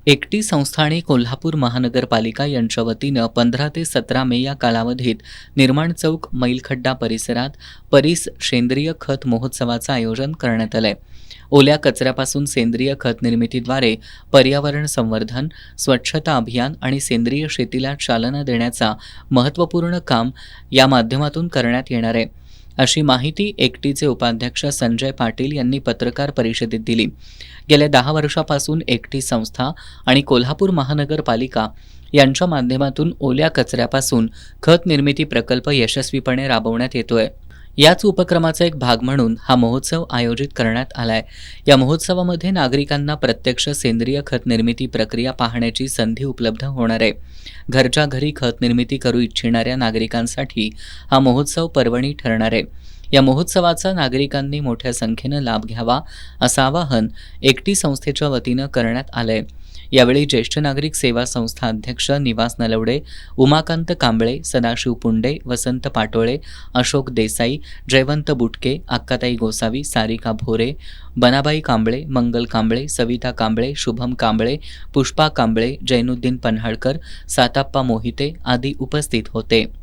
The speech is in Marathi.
एकटी संस्था आणि कोल्हापूर महानगरपालिका यांच्या वतीनं 15 ते 17 मे या कालावधीत निर्माण चौक मैलखड्डा परिसरात परीस सेंद्रिय खत महोत्सवाचं आयोजन करण्यात आलंय. ओल्या कचऱ्यापासून सेंद्रिय खत निर्मितीद्वारे पर्यावरण संवर्धन, स्वच्छता अभियान आणि सेंद्रिय शेतीला चालना देण्याचा महत्त्वपूर्ण काम या माध्यमातून करण्यात येणार आहे, अशी माहिती एकटीचे उपाध्यक्ष संजय पाटील यांनी पत्रकार परिषदेत दिली. गेल्या 10 वर्षापासून एकटी संस्था आणि कोल्हापूर महानगरपालिका यांच्या माध्यमातून ओल्या कचऱ्यापासून खत निर्मिती प्रकल्प यशस्वीपणे राबवण्यात येतोय. याच उपक्रमाचा एक भाग म्हणून हा महोत्सव आयोजित करण्यात आलाय. या महोत्सवामध्ये नागरिकांना प्रत्यक्ष सेंद्रिय खत निर्मिती प्रक्रिया पाहण्याची संधी उपलब्ध होणार आहे. घरच्या घरी खत निर्मिती करू इच्छिणाऱ्या नागरिकांसाठी हा महोत्सव पर्वणी ठरणार आहे. या महोत्सवाचा नागरिकांनी मोठ्या संख्येनं लाभ घ्यावा असं आवाहन एकटी संस्थेच्या वतीनं करण्यात आलंय. यावेळी ज्येष्ठ नागरिक सेवा संस्था अध्यक्ष निवास नलवडे, उमाकांत कांबळे, सदाशिव पुंडे, वसंत पाटोळे, अशोक देसाई, जयवंत बुटके, अक्काताई गोसावी, सारिका भोरे, बनाबाई कांबळे, मंगल कांबळे, सविता कांबळे, शुभम कांबळे, पुष्पा कांबळे, जैनुद्दीन पन्हाळकर, साताप्पा मोहिते आदी उपस्थित होते.